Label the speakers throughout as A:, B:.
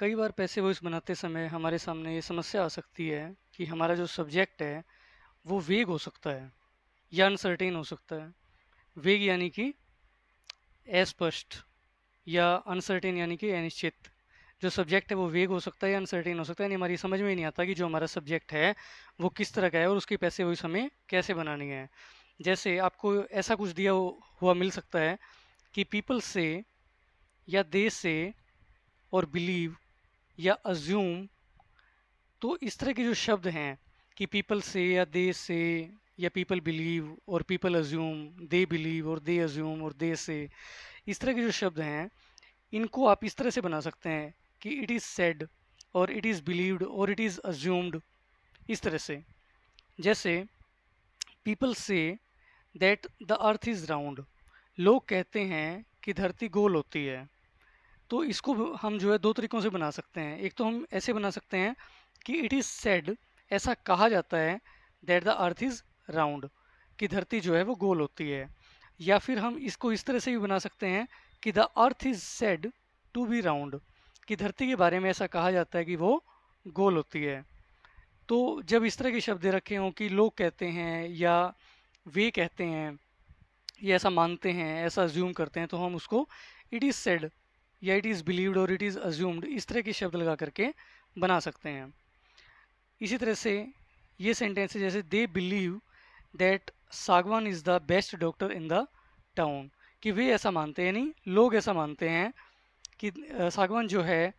A: कई बार passive voice बनाते समय हमारे सामने ये समस्या आ सकती है कि हमारा जो सब्जेक्ट है वो वेग हो सकता है या अनसर्टेन हो सकता है। वेग यानी कि अस्पष्ट, या अनसर्टेन यानी कि अनिश्चित। जो सब्जेक्ट है वो वेग हो सकता है या अनसर्टेन हो सकता है, यानी हमारी समझ में ही नहीं आता कि जो हमारा सब्जेक्ट है वो किस तरह का है और उसकी पैसिव वॉइस हमें कैसे बनानी है। जैसे आपको ऐसा कुछ दिया हुआ मिल सकता है कि पीपल से, या दे से, और बिलीव, या अज्यूम। तो इस तरह के जो शब्द हैं कि पीपल से या दे से, या पीपल बिलीव और पीपल अज्यूम, दे बिलीव और दे अज्यूम और दे से, इस तरह के जो शब्द हैं इनको आप इस तरह से बना सकते हैं कि इट इज़ सेड, और इट इज़ बिलीव्ड, और इट इज़ अज्यूम्ड। इस तरह से, जैसे people say that the earth is round. लोग कहते हैं कि धरती गोल होती है। तो इसको हम जो है दो तरीक़ों से बना सकते हैं। एक तो हम ऐसे बना सकते हैं कि इट इज़ सेड, ऐसा कहा जाता है, that the earth is round, कि धरती जो है वो गोल होती है। या फिर हम इसको इस तरह से भी बना सकते हैं कि the earth is said to be round, कि धरती के बारे में ऐसा कहा जाता है कि वो गोल होती है। तो जब इस तरह के शब्द रखे हों कि लोग कहते हैं, या वे कहते हैं, या ऐसा मानते हैं, ऐसा अज्यूम करते हैं, तो हम उसको इट इज़ सेड, या इट इज़ बिलीव्ड, और इट इज़ अज्यूम्ड, इस तरह के शब्द लगा करके बना सकते हैं। इसी तरह से ये सेंटेंस है, जैसे दे बिलीव दैट सागवान is the best doctor in the town, कि वे ऐसा मानते हैं, नहीं, लोग ऐसा मानते हैं कि सागवान जो है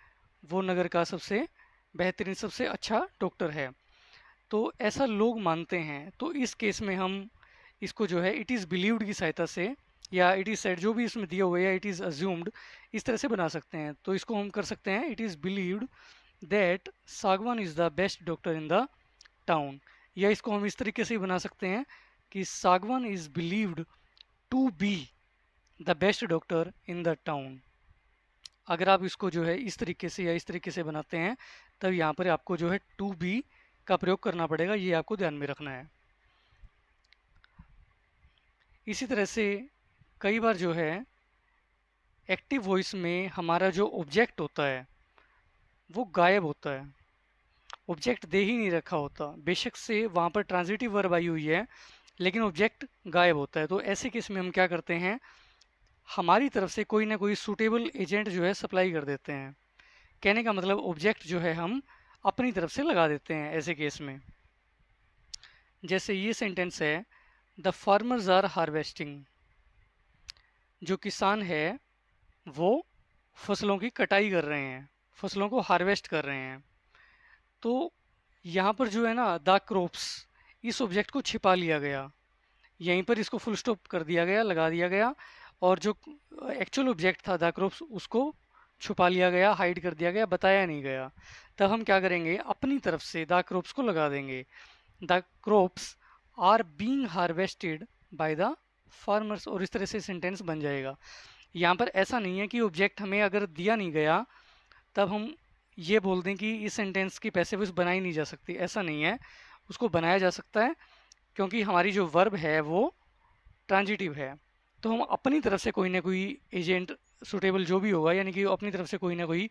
A: वो नगर का सबसे बेहतरीन, सबसे अच्छा डॉक्टर है। तो ऐसा लोग मानते हैं, तो इस केस में हम इसको जो है इट इज़ बिलीव्ड की सहायता से, या इट इज़ सेड, जो भी इसमें दिया हुआ है, या इट इज़ अज्यूम्ड, इस तरह से बना सकते हैं। तो इसको हम कर सकते हैं, इट इज़ बिलीव्ड दैट सागवान is the best doctor in the town. या इसको हम इस तरीके से बना सकते हैं कि सागवान is believed to be the best doctor in the town. अगर आप इसको जो है इस तरीके से या इस तरीके से बनाते हैं, तब यहाँ पर आपको जो है टू बी का प्रयोग करना पड़ेगा, ये आपको ध्यान में रखना है। इसी तरह से कई बार जो है एक्टिव वॉइस में हमारा जो ऑब्जेक्ट होता है वो गायब होता है, ऑब्जेक्ट दे ही नहीं रखा होता, बेशक से वहाँ पर ट्रांजिटिव वर्ब आई हुई है, लेकिन ऑब्जेक्ट गायब होता है। तो ऐसे केस में हम क्या करते हैं, हमारी तरफ से कोई ना कोई सूटेबल एजेंट जो है सप्लाई कर देते हैं। कहने का मतलब ऑब्जेक्ट जो है हम अपनी तरफ से लगा देते हैं ऐसे केस में। जैसे ये सेंटेंस है, द फार्मर्स आर हार्वेस्टिंग, जो किसान है वो फसलों की कटाई कर रहे हैं, फसलों को हार्वेस्ट कर रहे हैं। तो यहाँ पर जो है ना द क्रॉप्स, इस ऑब्जेक्ट को छिपा लिया गया, यहीं पर इसको फुल स्टॉप कर दिया गया, लगा दिया गया, और जो एक्चुअल ऑब्जेक्ट था द क्रॉप्स उसको छुपा लिया गया, हाइड कर दिया गया, बताया नहीं गया। तब हम क्या करेंगे, अपनी तरफ से द क्रॉप्स को लगा देंगे, the crops are being harvested by the farmers, और इस तरह से सेंटेंस बन जाएगा। यहाँ पर ऐसा नहीं है कि ऑब्जेक्ट हमें अगर दिया नहीं गया तब हम ये बोल दें कि इस सेंटेंस की पैसिव वॉइस बनाई नहीं जा सकती, ऐसा नहीं है, उसको बनाया जा सकता है, क्योंकि हमारी जो वर्ब है वो ट्रांजिटिव है। तो हम अपनी तरफ से कोई ना कोई एजेंट सूटेबल जो भी होगा, यानी कि अपनी तरफ से कोई ना कोई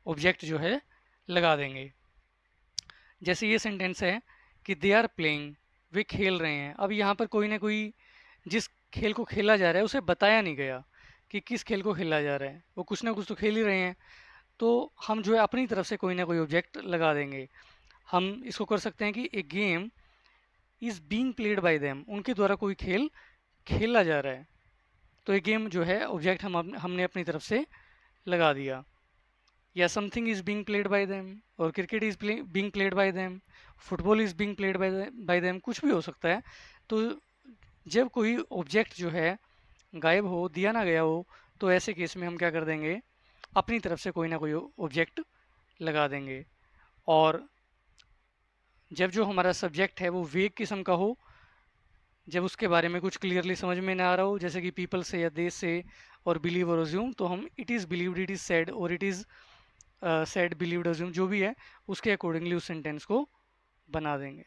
A: ऑब्जेक्ट जो है लगा देंगे। जैसे ये सेंटेंस है कि दे आर प्लेइंग, वे खेल रहे हैं। अब यहाँ पर कोई ना कोई, जिस खेल को खेला जा रहा है उसे बताया नहीं गया कि किस खेल को खेला जा रहा है, वो कुछ ना कुछ तो खेल ही रहे हैं। तो हम जो है अपनी तरफ से कोई ना कोई ऑब्जेक्ट लगा देंगे। हम इसको कर सकते हैं कि a game is being played by them, उनके द्वारा कोई खेल खेला जा रहा है। तो ये गेम जो है ऑब्जेक्ट हमने अपनी तरफ से लगा दिया। या something is being played by them, और cricket is being played by them, football is being played by them, कुछ भी हो सकता है। तो जब कोई ऑब्जेक्ट जो है गायब हो, दिया ना गया हो, तो ऐसे केस में हम क्या कर देंगे, अपनी तरफ से कोई ना कोई ऑब्जेक्ट लगा देंगे। और जब जो हमारा सब्जेक्ट है वो वेग किस्म का हो, जब उसके बारे में कुछ क्लियरली समझ में ना आ रहा हो, जैसे कि पीपल से या दे से और बिलीव और अज्यूम, तो हम it is believed, it is said, और it is said, believed, assume, जो भी है उसके अकॉर्डिंगली उस सेंटेंस को बना देंगे।